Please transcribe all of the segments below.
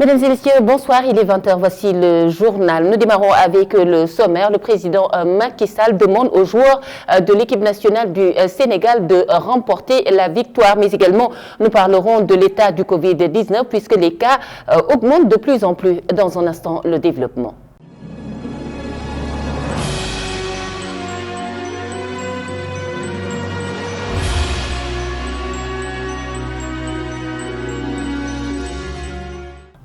Mesdames et messieurs, bonsoir, il est 20h, voici le journal. Nous démarrons avec le sommaire. Le président Macky Sall demande aux joueurs de l'équipe nationale du Sénégal de remporter la victoire. Mais également, nous parlerons de l'état du Covid-19 puisque les cas augmentent de plus en plus. Dans un instant, le développement.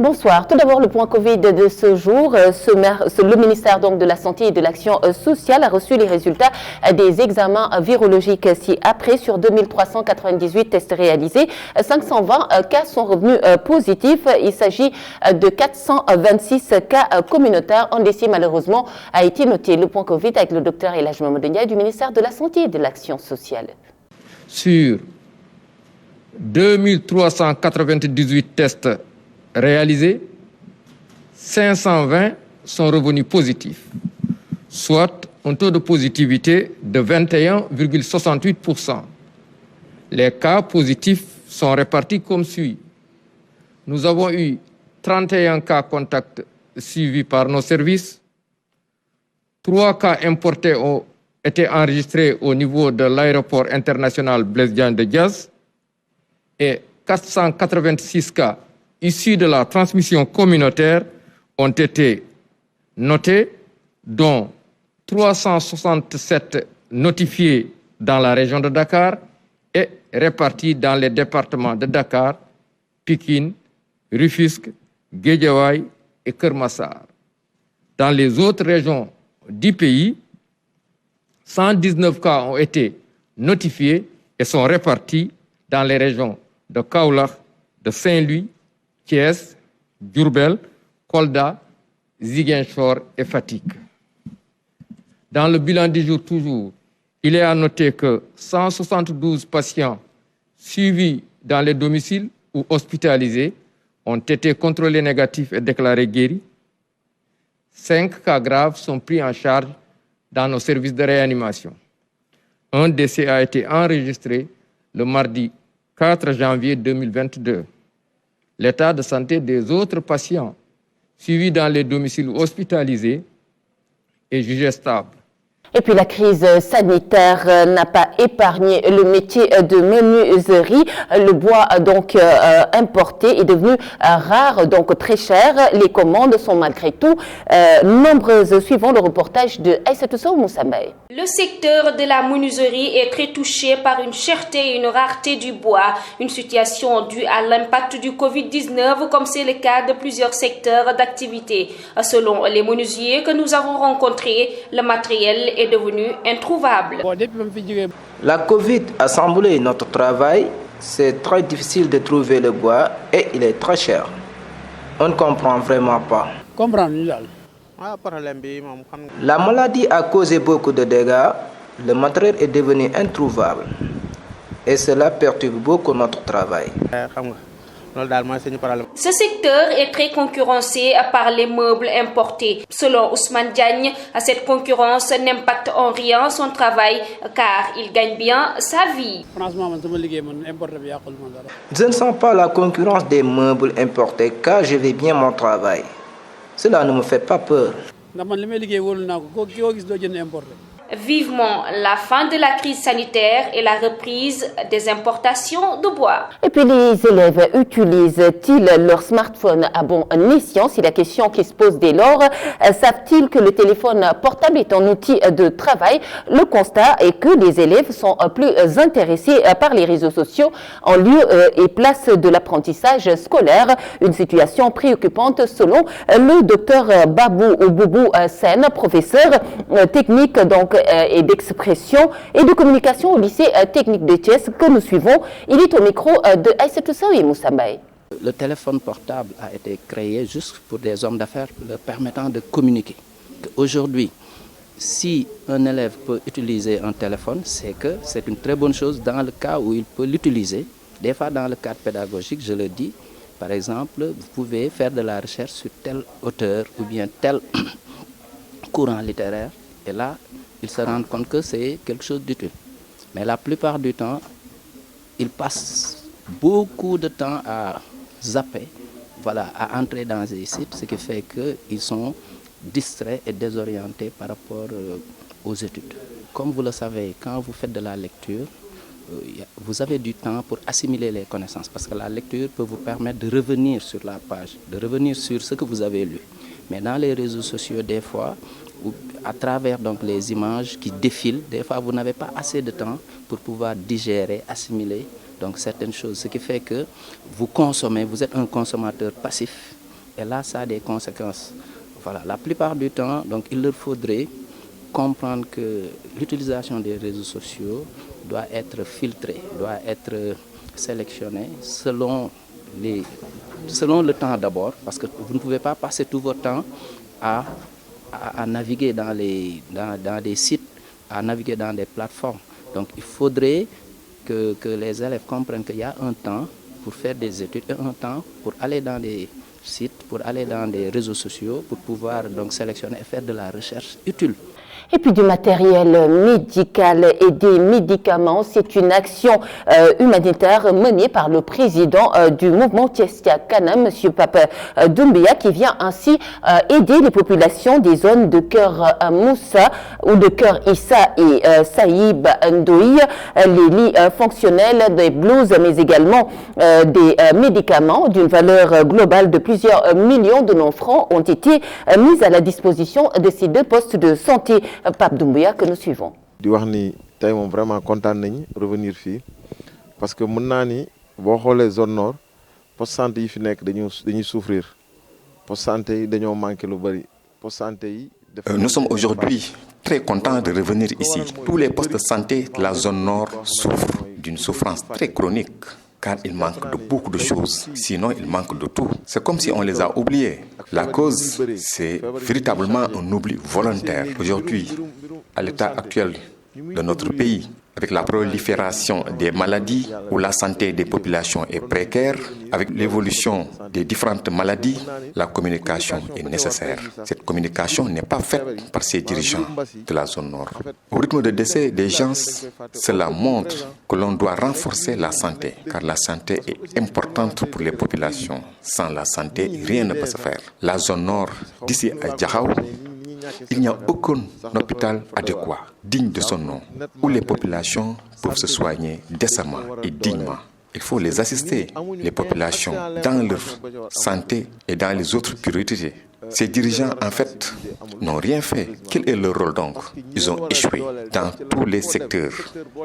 Bonsoir. Tout d'abord, le point Covid de ce jour. Le ministère donc, de la Santé et de l'Action sociale a reçu les résultats des examens virologiques ci-après. Sur 2398 tests réalisés, 520 cas sont revenus positifs. Il s'agit de 426 cas communautaires. Un décès, malheureusement, a été noté. Le point Covid avec le docteur Elhadji Mamadou Ndiaye du ministère de la Santé et de l'Action sociale. Sur 2398 tests réalisés, 520 sont revenus positifs, soit un taux de positivité de 21,68%. Les cas positifs sont répartis comme suit. Nous avons eu 31 cas contacts suivis par nos services, 3 cas importés ont été enregistrés au niveau de l'aéroport international Blaise Diagne de Diass et 486 cas issus de la transmission communautaire ont été notés, dont 367 notifiés dans la région de Dakar et répartis dans les départements de Dakar, Pikine, Rufisque, Guédiawaye et Keur Massar. Dans les autres régions du pays, 119 cas ont été notifiés et sont répartis dans les régions de Kaolack, de Saint-Louis, Thiès, Diourbel, Kolda, Ziguinchor et Fatick. Dans le bilan du jour toujours, il est à noter que 172 patients suivis dans les domiciles ou hospitalisés ont été contrôlés négatifs et déclarés guéris. 5 cas graves sont pris en charge dans nos services de réanimation. Un décès a été enregistré le mardi 4 janvier 2022. L'état de santé des autres patients suivis dans les domiciles hospitalisés est jugé stable. Et puis la crise sanitaire n'a pas épargné le métier de menuiserie. Le bois donc importé est devenu rare, donc très cher. Les commandes sont malgré tout nombreuses. Suivant le reportage de Aïssatou Sow Moussambaye. Le secteur de la menuiserie est très touché par une cherté et une rareté du bois. Une situation due à l'impact du Covid-19, comme c'est le cas de plusieurs secteurs d'activité. Selon les menuisiers que nous avons rencontrés, le matériel est devenu introuvable. La Covid a chamboulé notre travail. C'est très difficile de trouver le bois et il est très cher. On ne comprend vraiment pas. La maladie a causé beaucoup de dégâts. Le matériel est devenu introuvable. Et cela perturbe beaucoup notre travail. Ce secteur est très concurrencé par les meubles importés. Selon Ousmane Diagne, cette concurrence n'impacte en rien son travail car il gagne bien sa vie. Je ne sens pas la concurrence des meubles importés car je vais bien mon travail. Cela ne me fait pas peur. Vivement la fin de la crise sanitaire et la reprise des importations de bois. Et puis les élèves utilisent-ils leur smartphone à bon escient? C'est la question qui se pose dès lors. Savent-ils que le téléphone portable est un outil de travail? Le constat est que les élèves sont plus intéressés par les réseaux sociaux en lieu et place de l'apprentissage scolaire. Une situation préoccupante selon le docteur Babou Boubou Sen, professeur technique donc et d'expression et de communication au lycée technique de Thiès que nous suivons. Il est au micro de Aïssatou Sow Moussambaye. Le téléphone portable a été créé juste pour des hommes d'affaires leur permettant de communiquer. Aujourd'hui, si un élève peut utiliser un téléphone, c'est que c'est une très bonne chose dans le cas où il peut l'utiliser. Des fois, dans le cadre pédagogique, je le dis, par exemple, vous pouvez faire de la recherche sur tel auteur ou bien tel courant littéraire. Et là, ils se rendent compte que c'est quelque chose d'utile. Mais la plupart du temps, ils passent beaucoup de temps à zapper à entrer dans ces sites, ce qui fait qu'ils sont distraits et désorientés par rapport aux études. Comme vous le savez, quand vous faites de la lecture, vous avez du temps pour assimiler les connaissances, parce que la lecture peut vous permettre de revenir sur la page, de revenir sur ce que vous avez lu. Mais dans les réseaux sociaux, des fois, à travers donc les images qui défilent, des fois vous n'avez pas assez de temps pour pouvoir digérer, assimiler donc certaines choses, ce qui fait que vous consommez, vous êtes un consommateur passif, et là ça a des conséquences. Voilà, la plupart du temps, donc il leur faudrait comprendre que l'utilisation des réseaux sociaux doit être filtrée, doit être sélectionnée selon le temps d'abord, parce que vous ne pouvez pas passer tout votre temps à naviguer dans des sites, à naviguer dans des plateformes. Donc il faudrait que les élèves comprennent qu'il y a un temps pour faire des études et un temps pour aller dans des sites, pour aller dans des réseaux sociaux, pour pouvoir donc sélectionner et faire de la recherche utile. Et puis du matériel médical et des médicaments, c'est une action humanitaire menée par le président du mouvement Tiestia Kanam, M. Pape Doumbia, qui vient ainsi aider les populations des zones de Cœur Moussa ou de Cœur Issa et Saïb Ndoï, les lits fonctionnels, des blouses, mais également des médicaments d'une valeur globale de plusieurs millions de non-francs ont été mis à la disposition de ces deux postes de santé. Pape Doumbia, que nous suivons. di wax ni tey moom vraiment content nañ revenir fii parce que mën naa ni boo xoolee zone nord poste santé yi fi nekk dañuy souffrir poste santé yi dañoo manqué lu bari poste santé yi. Nous sommes aujourd'hui très contents de revenir ici. Tous les postes de santé de la zone nord souffrent d'une souffrance très chronique, car il manque de beaucoup de choses, sinon il manque de tout. C'est comme si on les a oubliés. La cause, c'est véritablement un oubli volontaire. Aujourd'hui, à l'état actuel de notre pays, avec la prolifération des maladies où la santé des populations est précaire, avec l'évolution des différentes maladies, la communication est nécessaire. Cette communication n'est pas faite par ces dirigeants de la zone nord. Au rythme de décès des gens, cela montre que l'on doit renforcer la santé, car la santé est importante pour les populations. Sans la santé, rien ne peut se faire. La zone nord, d'ici à Diakhao, il n'y a aucun hôpital adéquat, digne de son nom, où les populations peuvent se soigner décemment et dignement. Il faut les assister, les populations, dans leur santé et dans les autres priorités. Ces dirigeants, en fait, n'ont rien fait. Quel est leur rôle donc? Ils ont échoué dans tous les secteurs.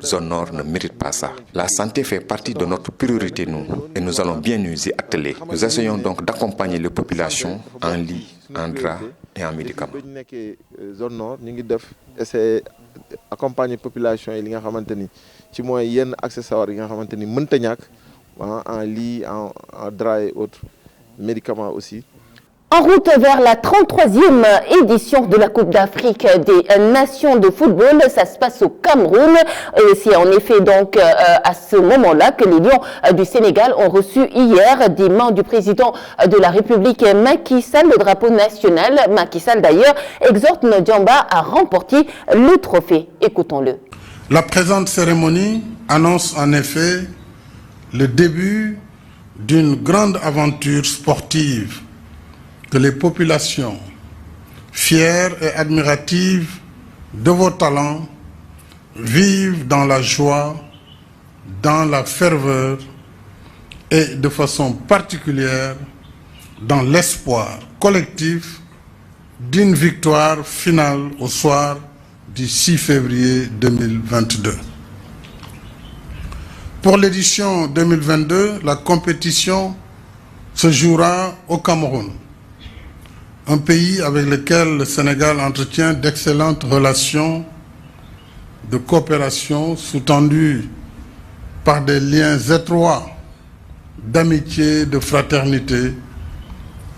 Zone Nord ne mérite pas ça. La santé fait partie de notre priorité, nous, et nous allons bien nous y atteler. Nous essayons donc d'accompagner les populations en lits, en draps et en médicaments. Zone Nord, nous essayons d'accompagner la population et les ci mooy yenn accessoires yi nga xamante ni mënta ñàkk en lit, en drap et autres médicaments aussi. En route vers la 33e édition de la Coupe d'Afrique des Nations de football, ça se passe au Cameroun. C'est en effet donc à ce moment-là que les Lions du Sénégal ont reçu hier des mains du président de la République Macky Sall le drapeau national. Macky Sall d'ailleurs exhorte N'Djamba à remporter le trophée. Écoutons-le. La présente cérémonie annonce en effet le début d'une grande aventure sportive que les populations, fières et admiratives de vos talents, vivent dans la joie, dans la ferveur et de façon particulière dans l'espoir collectif d'une victoire finale au soir du 6 février 2022. Pour l'édition 2022, la compétition se jouera au Cameroun, un pays avec lequel le Sénégal entretient d'excellentes relations de coopération sous-tendues par des liens étroits d'amitié, de fraternité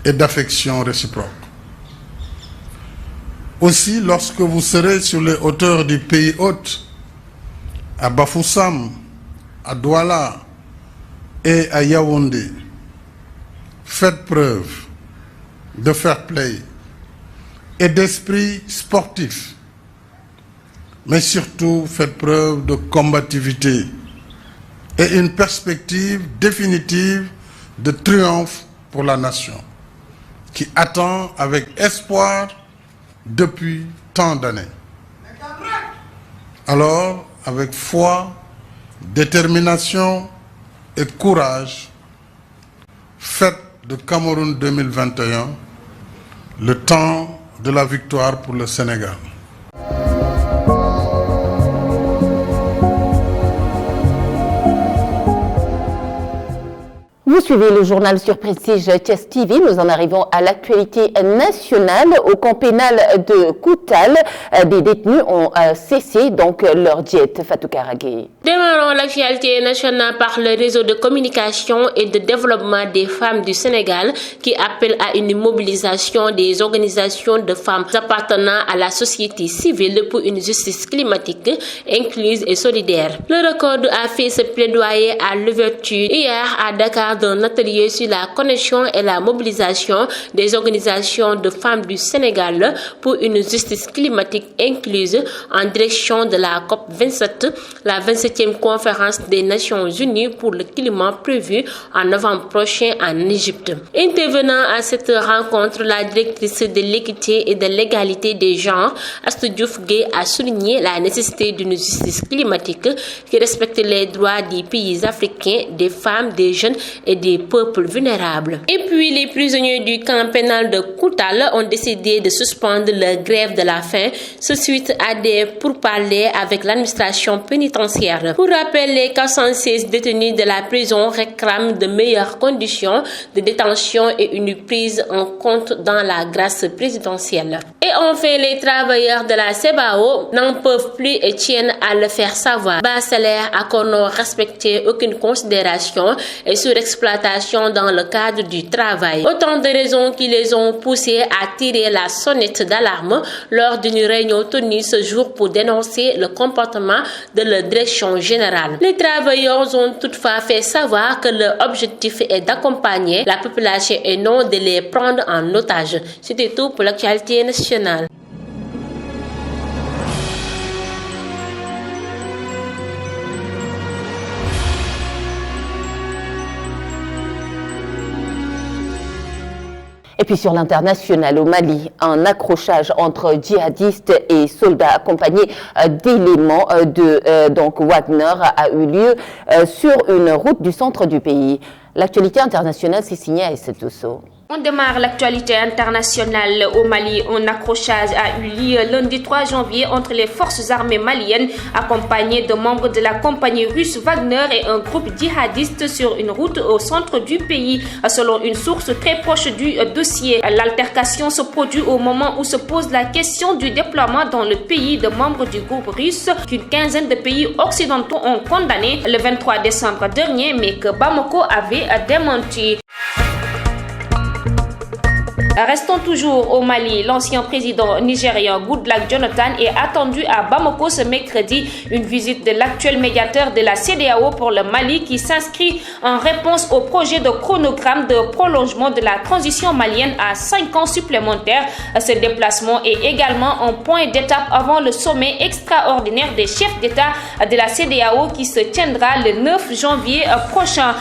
et d'affection réciproque. Aussi, lorsque vous serez sur les hauteurs du pays hôte, à Bafoussam, à Douala et à Yaoundé, faites preuve de fair play et d'esprit sportif, mais surtout faites preuve de combativité et une perspective définitive de triomphe pour la nation, qui attend avec espoir depuis tant d'années. Alors, avec foi, détermination et courage, faites de Cameroun 2021 le temps de la victoire pour le Sénégal. Vous suivez le journal sur Prestige Thiès TV. Nous en arrivons à l'actualité nationale. Au camp pénal de Koutal, des détenus ont cessé donc leur diète. Fatou Karagé. Démarrons l'actualité nationale par le réseau de communication et de développement des femmes du Sénégal qui appelle à une mobilisation des organisations de femmes appartenant à la société civile pour une justice climatique incluse et solidaire. Le record a fait ce plaidoyer à l'ouverture hier à Dakar d'un atelier sur la connexion et la mobilisation des organisations de femmes du Sénégal pour une justice climatique incluse en direction de la COP27, la 27e conférence des Nations Unies pour le climat prévue en novembre prochain en Égypte. Intervenant à cette rencontre, la directrice de l'équité et de l'égalité des genres, Astou Diouf Gueye, a souligné la nécessité d'une justice climatique qui respecte les droits des pays africains, des femmes, des jeunes et des peuples vulnérables. Et puis, les prisonniers du camp pénal de Koutal ont décidé de suspendre leur grève de la faim suite à des pourparlers avec l'administration pénitentiaire. Pour rappel, les 416 détenus de la prison réclament de meilleures conditions de détention et une prise en compte dans la grâce présidentielle. Et enfin, les travailleurs de la CBAO n'en peuvent plus et tiennent à le faire savoir. Bas salaire, accords non respectés, aucune considération et surexploitation dans le cadre du travail. Autant de raisons qui les ont poussés à tirer la sonnette d'alarme lors d'une réunion tenue ce jour pour dénoncer le comportement de leur direction générale. Les travailleurs ont toutefois fait savoir que leur objectif est d'accompagner la population et non de les prendre en otage. C'était tout pour l'actualité nationale. Et puis sur l'international au Mali, un accrochage entre djihadistes et soldats accompagnés d'éléments de donc Wagner a eu lieu sur une route du centre du pays. L'actualité internationale s'est signée à Essetosso. On démarre l'actualité internationale au Mali. Un accrochage a eu lieu lundi 3 janvier entre les forces armées maliennes accompagnées de membres de la compagnie russe Wagner et un groupe djihadiste sur une route au centre du pays, selon une source très proche du dossier. L'altercation se produit au moment où se pose la question du déploiement dans le pays de membres du groupe russe qu'une quinzaine de pays occidentaux ont condamné le 23 décembre dernier, mais que Bamako avait démenti. Restons toujours au Mali. L'ancien président nigérian Goodluck Jonathan est attendu à Bamako ce mercredi. Une visite de l'actuel médiateur de la CEDEAO pour le Mali qui s'inscrit en réponse au projet de chronogramme de prolongement de la transition malienne à 5 ans supplémentaires. Ce déplacement est également un point d'étape avant le sommet extraordinaire des chefs d'État de la CEDEAO qui se tiendra le 9 janvier prochain.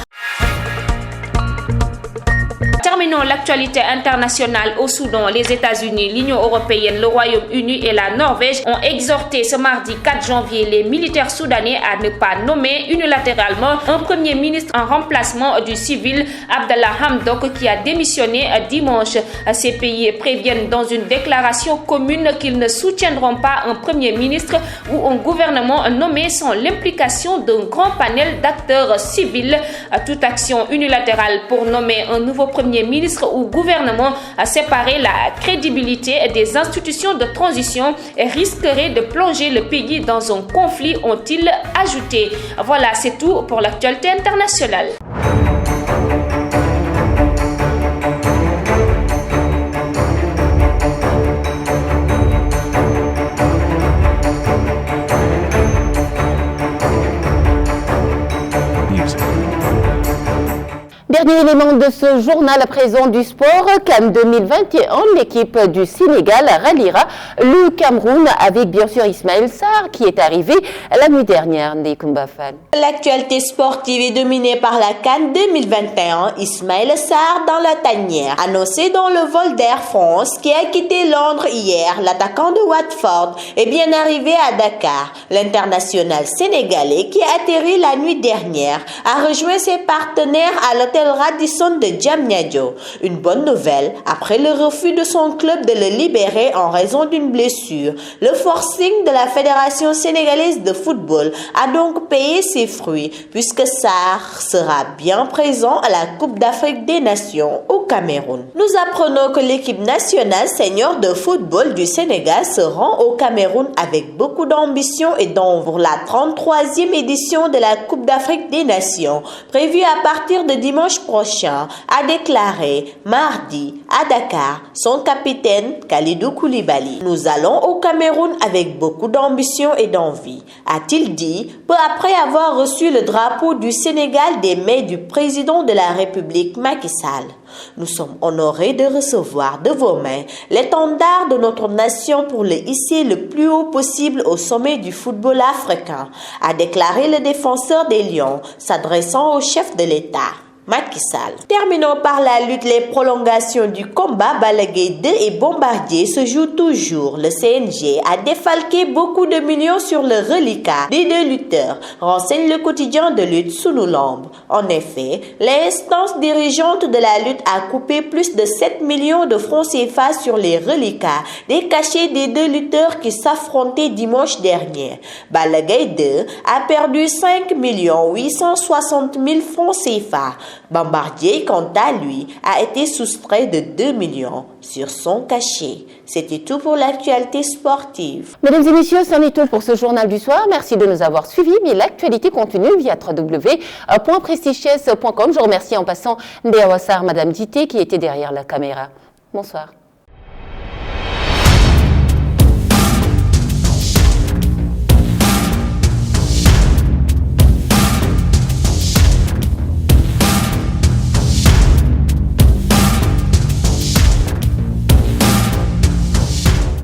Terminons l'actualité internationale au Soudan. Les États-Unis, l'Union européenne, le Royaume-Uni et la Norvège ont exhorté ce mardi 4 janvier les militaires soudanais à ne pas nommer unilatéralement un premier ministre en remplacement du civil Abdallah Hamdok qui a démissionné dimanche. Ces pays préviennent dans une déclaration commune qu'ils ne soutiendront pas un premier ministre ou un gouvernement nommé sans l'implication d'un grand panel d'acteurs civils. Toute action unilatérale pour nommer un nouveau premier ministre ou gouvernement à séparer la crédibilité des institutions de transition et risquerait de plonger le pays dans un conflit, ont-ils ajouté. Voilà, c'est tout pour l'actualité internationale. Dernier élément de de ce journal à présent du sport, CAN 2021, l'équipe du Sénégal ralliera le Cameroun avec bien sûr Ismaël Sarr qui est arrivé la nuit dernière. L'actualité sportive est dominée par la CAN 2021. Ismaël Sarr dans la tanière. Annoncé dans le vol d'Air France qui a quitté Londres hier, l'attaquant de Watford est bien arrivé à Dakar. L'international sénégalais qui a atterri la nuit dernière a rejoint ses partenaires à l'hôtel Radisson de Diamniadio. Une bonne nouvelle après le refus de son club de le libérer en raison d'une blessure. Le forcing de la Fédération sénégalaise de football a donc payé ses fruits puisque Sarr sera bien présent à la Coupe d'Afrique des Nations au Cameroun. Nous apprenons que l'équipe nationale senior de football du Sénégal se rend au Cameroun avec beaucoup d'ambition et dont pour la 33e édition de la Coupe d'Afrique des Nations, prévue à partir de dimanche prochain, a déclaré mardi à Dakar son capitaine Kalidou Koulibaly. Nous allons au Cameroun avec beaucoup d'ambition et d'envie, a-t-il dit, peu après avoir reçu le drapeau du Sénégal des mains du président de la République Macky Sall. Nous sommes honorés de recevoir de vos mains l'étendard de notre nation pour le hisser le plus haut possible au sommet du football africain, a déclaré le défenseur des Lions, s'adressant au chef de l'État. Macky Sall. Terminons par la lutte. Les prolongations du combat Balla Gaye 2 et Bombardier se jouent toujours. Le CNG a défalqué beaucoup de millions sur le reliquat des deux lutteurs, renseigne le quotidien de lutte Sunu Lamb. En effet, l'instance dirigeante de la lutte a coupé plus de 7 millions de francs CFA sur les reliquats des cachets des deux lutteurs qui s'affrontaient dimanche dernier. Balla Gaye 2 a perdu 5 860 000 francs CFA. Bombardier, quant à lui, a été soustrait de 2 millions sur son cachet. C'était tout pour l'actualité sportive. Mesdames et messieurs, c'en est tout pour ce journal du soir. Merci de nous avoir suivis. Mais l'actualité continue via www.prestiges.com. Je remercie en passant Ndéa Wassar, Madame Dité, qui était derrière la caméra. Bonsoir.